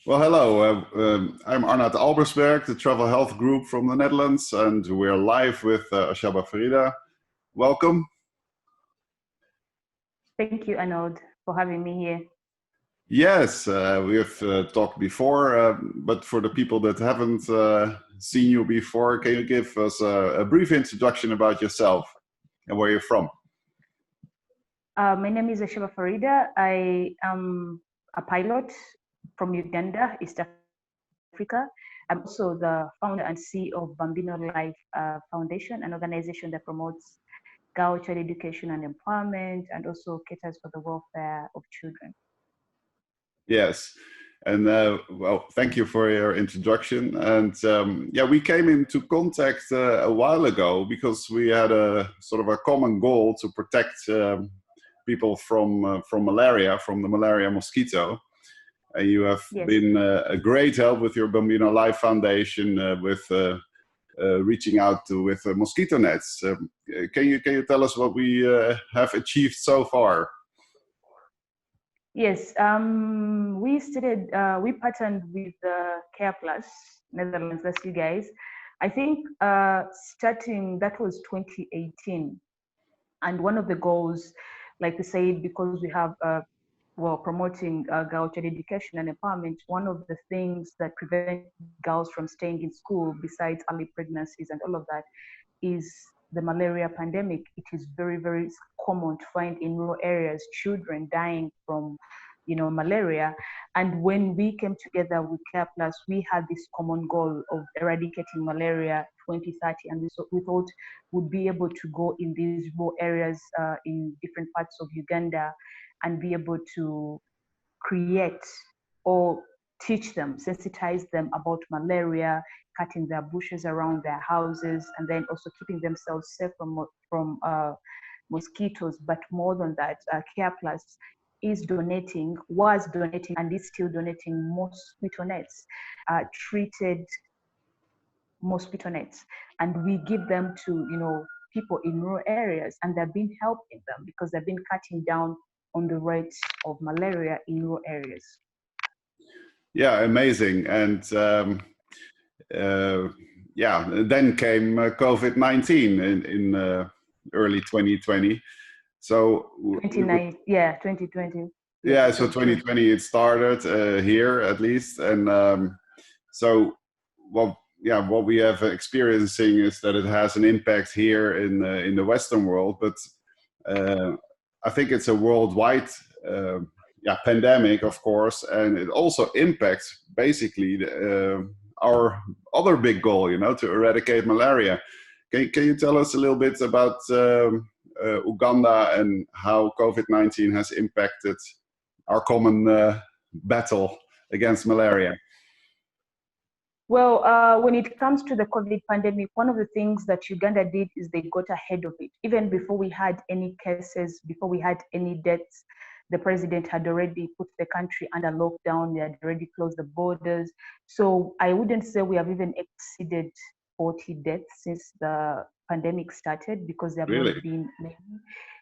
Well, hello. I'm Arnoud Aalbersberg, the Travel Health Group from the Netherlands, and we're live with Ashaba Faridah. Welcome. Thank you, Arnoud, for having me here. Yes, we have talked before, but for the people that haven't seen you before, can you give us a brief introduction about yourself and where you're from? My name is Ashaba Faridah. I am a pilot from Uganda, East Africa. I'm also the founder and CEO of Bambino Life Foundation, an organization that promotes girl child education and empowerment, and also caters for the welfare of children. Yes, and well, thank you for your introduction. And yeah, we came into contact a while ago because we had a sort of a common goal to protect people from malaria, from the malaria mosquito. You have been a great help with your Bambino Life Foundation with reaching out with mosquito nets. Can you tell us what we have achieved so far? Yes, we partnered with Care Plus Netherlands. That's you guys. I think starting that was 2018, and one of the goals, like I said, because we have promoting girl child education and empowerment, one of the things that prevent girls from staying in school, besides early pregnancies and all of that, is the malaria pandemic. It is very, very common to find in rural areas children dying from, malaria. And when we came together with Care Plus, we had this common goal of eradicating malaria 2030, and we thought we'd be able to go in these rural areas in different parts of Uganda and be able to create or teach them, sensitize them about malaria, cutting their bushes around their houses, and then also keeping themselves safe from mosquitoes. But more than that, Care Plus was donating, and is still donating mosquito nets, treated mosquito nets, and we give them to people in rural areas, and they've been helping them because they've been cutting down on the rate of malaria in rural areas. Yeah, amazing. And yeah, then came COVID-19 in early 2020. So 2020. Yeah, so 2020 it started here at least, and so what we have experiencing is that it has an impact here in the Western world, but I think it's a worldwide pandemic, of course, and it also impacts basically our other big goal, to eradicate malaria. Can you tell us a little bit about Uganda and how COVID-19 has impacted our common battle against malaria? Well, when it comes to the COVID pandemic, one of the things that Uganda did is they got ahead of it. Even before we had any cases, before we had any deaths, the president had already put the country under lockdown. They had already closed the borders. So I wouldn't say we have even exceeded 40 deaths since the pandemic started, because there have not been many.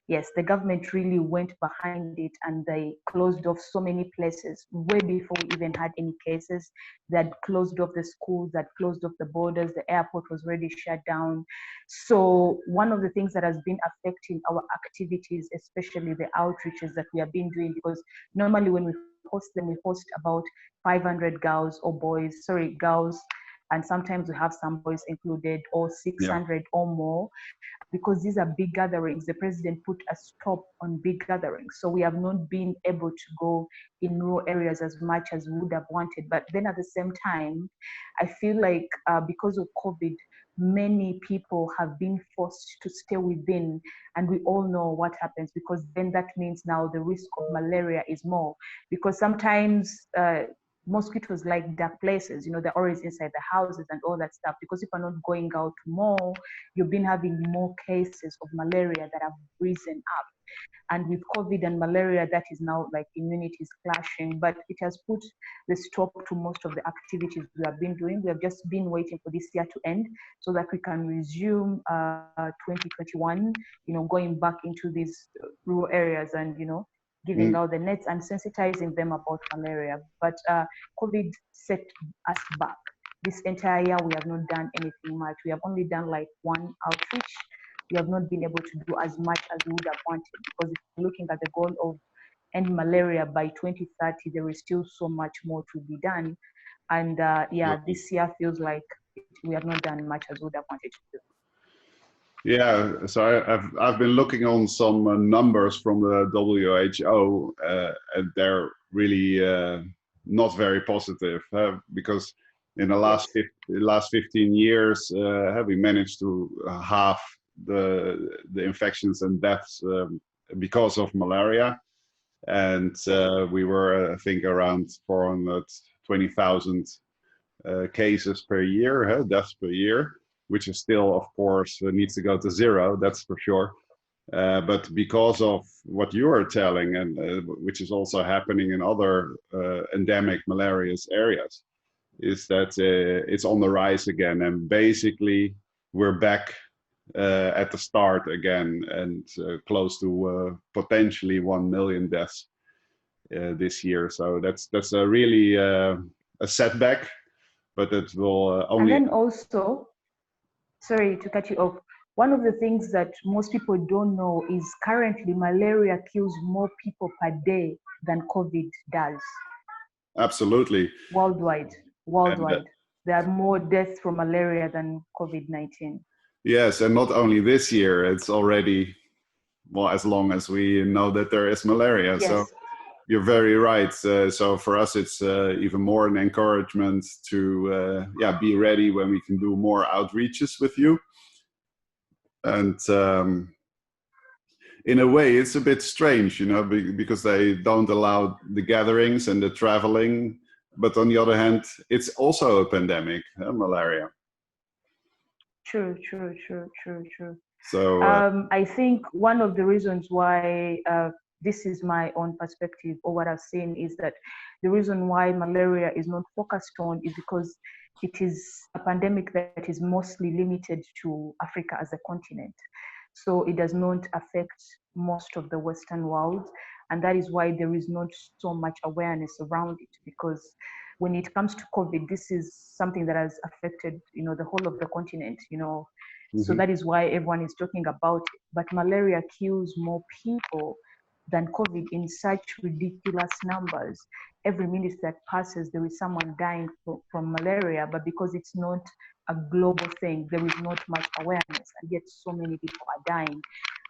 Yes, the government really went behind it, and they closed off so many places way before we even had any cases. They had closed off the schools, that closed off the borders, the airport was already shut down. So one of the things that has been affecting our activities, especially the outreaches that we have been doing, because normally when we host them, we host about 500 girls, and sometimes we have some boys included, or 600 or more. Because these are big gatherings, the president put a stop on big gatherings. So we have not been able to go in rural areas as much as we would have wanted. But then at the same time, I feel like because of COVID, many people have been forced to stay within, and we all know what happens, because then that means now the risk of malaria is more, because sometimes mosquitoes like dark places, they're always inside the houses and all that stuff, because if you're not going out more, you've been having more cases of malaria that have risen up. And with COVID and malaria, that is now like immunity is clashing, but it has put the stop to most of the activities we have been doing. We have just been waiting for this year to end so that we can resume 2021, going back into these rural areas and, giving out the nets and sensitizing them about malaria. But COVID set us back. This entire year, we have not done anything much. We have only done like one outreach. We have not been able to do as much as we would have wanted, because if you're looking at the goal of end malaria by 2030, there is still so much more to be done. And this year feels like we have not done much as we would have wanted to do. Yeah, so I've been looking on some numbers from the WHO, and they're really not very positive, because in the last 15 years, we managed to halve the infections and deaths because of malaria, and we were, I think, around 420,000 cases per year, deaths per year, which is still, of course, needs to go to zero, that's for sure. But because of what you are telling, and which is also happening in other endemic malaria areas, is that it's on the rise again. And basically, we're back at the start again, and close to potentially 1 million deaths this year. So that's a really a setback, but it will only... And then also, sorry to cut you off, one of the things that most people don't know is currently malaria kills more people per day than COVID does. Absolutely. Worldwide. And, there are more deaths from malaria than COVID-19. Yes, and not only this year, it's already, well, as long as we know that there is malaria. Yes. So you're very right. So for us, it's even more an encouragement to be ready when we can do more outreaches with you. And in a way, it's a bit strange, because they don't allow the gatherings and the traveling. But on the other hand, it's also a pandemic, malaria. True. So I think one of the reasons why this is my own perspective, or what I've seen, is that the reason why malaria is not focused on is because it is a pandemic that is mostly limited to Africa as a continent. So it does not affect most of the Western world. And that is why there is not so much awareness around it, because when it comes to COVID, this is something that has affected, the whole of the continent, Mm-hmm. So that is why everyone is talking about it. But malaria kills more people than COVID in such ridiculous numbers. Every minute that passes, there is someone dying from malaria, but because it's not a global thing, there is not much awareness, and yet so many people are dying.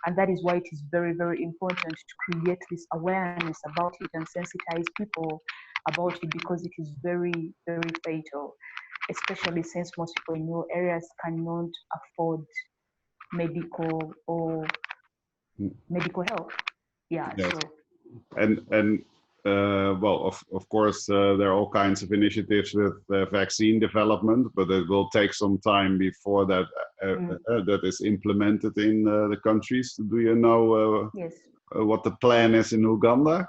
And that is why it is very, very important to create this awareness about it and sensitize people about it, because it is very, very fatal, especially since most people in rural areas cannot afford medical help. Yeah. Yes. So. And well, of course, there are all kinds of initiatives with vaccine development, but it will take some time before that that is implemented in the countries. Do you know Yes. What the plan is in Uganda?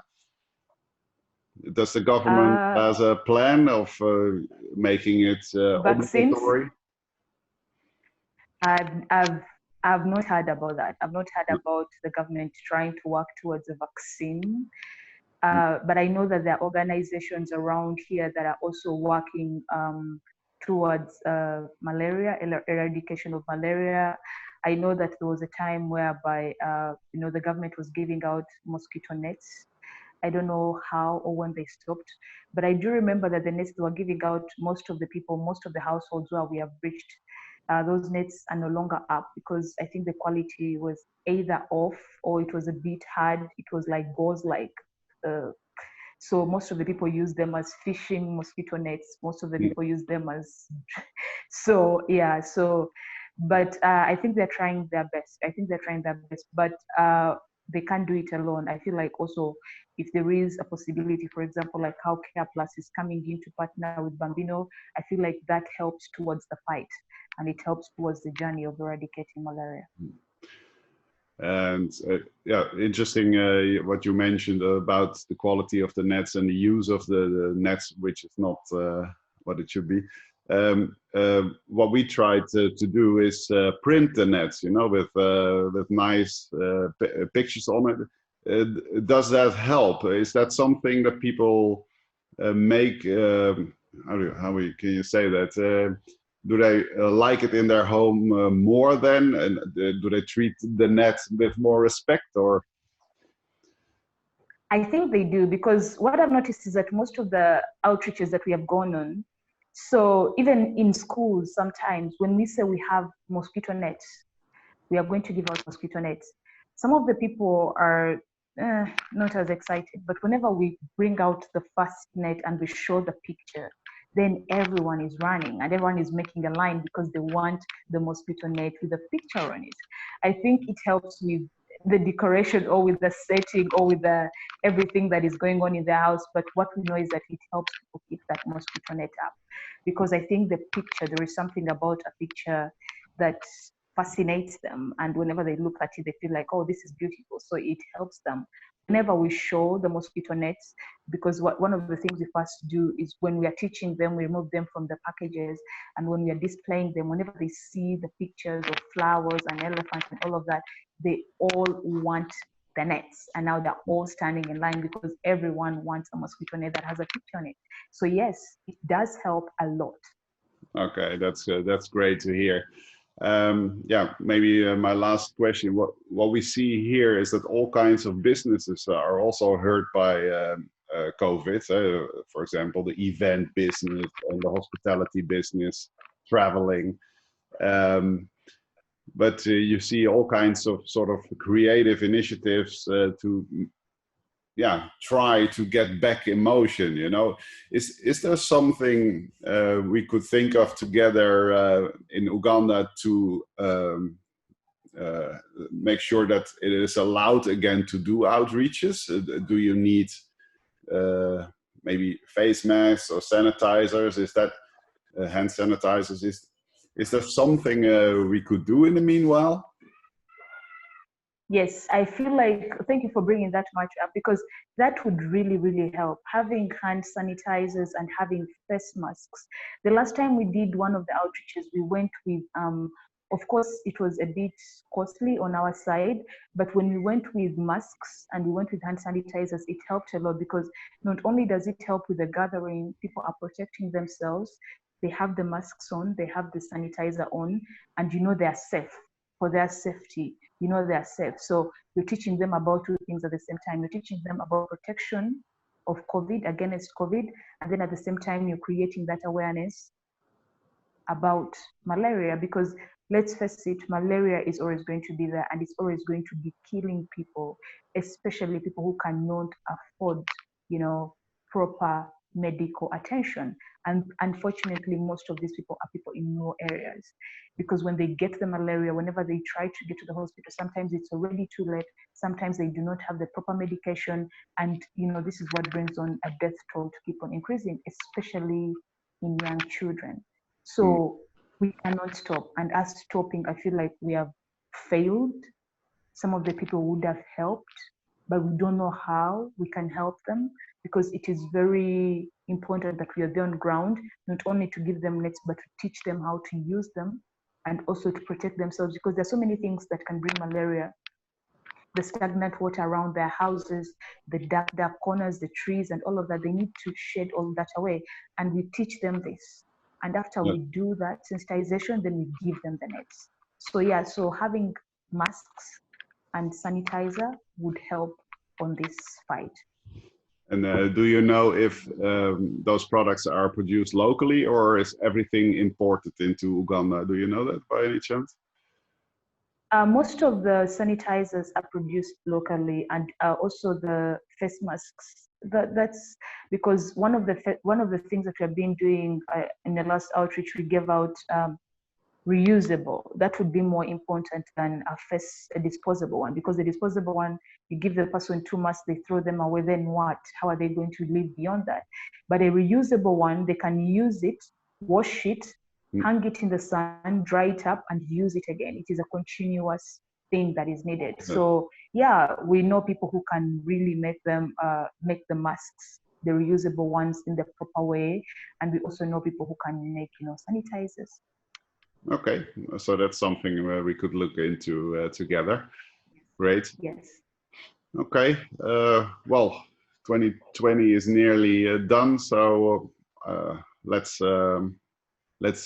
Does the government has a plan of making it obligatory? I've not heard about that. I've not heard about the government trying to work towards a vaccine. But I know that there are organizations around here that are also working towards malaria, eradication of malaria. I know that there was a time whereby the government was giving out mosquito nets. I don't know how or when they stopped, but I do remember that the nets they were giving out, most of the people, most of the households where we have reached, those nets are no longer up, because I think the quality was either off or it was a bit hard. It was like gauze-like. So most of the people use them as fishing mosquito nets. Most of the people use them as, but I think they're trying their best. But they can't do it alone. I feel like also if there is a possibility, for example, like how Care Plus is coming in to partner with Bambino, I feel like that helps towards the fight, and it helps towards the journey of eradicating malaria. And interesting what you mentioned about the quality of the nets and the use of the nets, which is not what it should be. What we tried to do is print the nets, with nice pictures on it, does that help? Is that something that people make? Can you say that? Do they like it in their home more then? And do they treat the net with more respect, or? I think they do, because what I've noticed is that most of the outreaches that we have gone on, so even in schools, sometimes when we say we have mosquito nets, we are going to give out mosquito nets, some of the people are not as excited. But whenever we bring out the first net and we show the picture, then everyone is running and everyone is making a line because they want the mosquito net with a picture on it. I think it helps with the decoration or with the setting or with the everything that is going on in the house. But what we know is that it helps people keep that mosquito net up, because I think the picture, there is something about a picture that fascinates them, and whenever they look at it they feel like, oh, this is beautiful, so it helps them whenever we show the mosquito nets. Because one of the things we first do is, when we are teaching them, we remove them from the packages, and when we are displaying them, whenever they see the pictures of flowers and elephants and all of that, they all want the nets, and now they're all standing in line because everyone wants a mosquito net that has a picture on it. So yes, it does help a lot. Okay, that's great to hear. Yeah, maybe my last question. What we see here is that all kinds of businesses are also hurt by COVID. For example, the event business and the hospitality business, traveling. But you see all kinds of sort of creative initiatives to try to get back in motion. Is there something we could think of together in Uganda to make sure that it is allowed again to do outreaches? Do you need maybe face masks or sanitizers? Is that hand sanitizers? Is there something we could do in the meanwhile? Yes, I feel like, thank you for bringing that much up, because that would really, really help. Having hand sanitizers and having face masks. The last time we did one of the outreaches, we went with, of course, it was a bit costly on our side, but when we went with masks and we went with hand sanitizers, it helped a lot, because not only does it help with the gathering, people are protecting themselves, they have the masks on, they have the sanitizer on, and they're safe. For their safety, they're safe. So you're teaching them about two things at the same time. You're teaching them about protection of COVID, against COVID, and then at the same time, you're creating that awareness about malaria, because let's face it, malaria is always going to be there, and it's always going to be killing people, especially people who cannot afford, proper medical attention. And unfortunately, most of these people are people in rural areas, because when they get the malaria, whenever they try to get to the hospital, sometimes it's already too late. Sometimes they do not have the proper medication, and this is what brings on a death toll to keep on increasing, especially in young children. So we cannot stop, and us stopping, I feel like we have failed. Some of the people would have helped, but we don't know how we can help them, because it is very important that we are there on ground, not only to give them nets, but to teach them how to use them, and also to protect themselves, because there are so many things that can bring malaria. The stagnant water around their houses, the dark corners, the trees, and all of that. They need to shed all that away, and we teach them this. And after we do that sensitization, then we give them the nets. So having masks and sanitizer would help on this fight. And do you know if those products are produced locally, or is everything imported into Uganda? Do you know that by any chance? Most of the sanitizers are produced locally, and also the face masks. That's because one of the things that we have been doing in the last outreach, we gave out reusable. That would be more important than a disposable one, because the disposable one, you give the person 2 masks, they throw them away, then what? How are they going to live beyond that? But a reusable one, they can use it, wash it, hang it in the sun, dry it up, and use it again. It is a continuous thing that is needed. So yeah, we know people who can really make the masks, the reusable ones, in the proper way, and we also know people who can make sanitizers. Okay, so that's something where we could look into together. Great. Yes. Okay. Well, 2020 is nearly done, so let's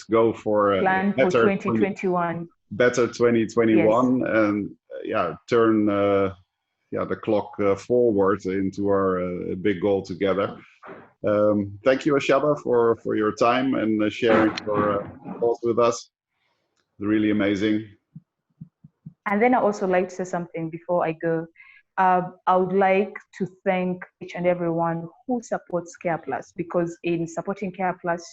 go for a Plan for 2021. better 2021, Yes. and yeah, turn the clock forward into our big goal together. Thank you, Ashaba, for your time and sharing your thoughts with us. Really amazing. And then I also like to say something before I go. I would like to thank each and everyone who supports Care Plus, because in supporting Care Plus,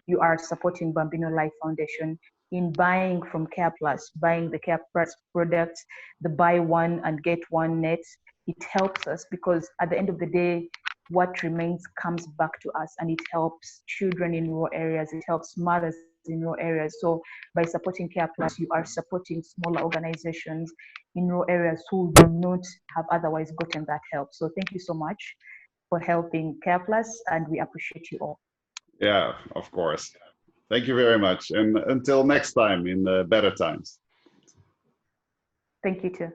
you are supporting Bambino Life Foundation. In buying from Care Plus, buying the Care Plus products, the buy one and get one net, it helps us, because at the end of the day, what remains comes back to us, and it helps children in rural areas, it helps mothers in rural areas. So by supporting Care Plus, you are supporting smaller organizations in rural areas who do not have otherwise gotten that help. So thank you so much for helping Care Plus, and we appreciate you all. Yeah, of course. Thank you very much. And until next time in better times. Thank you too.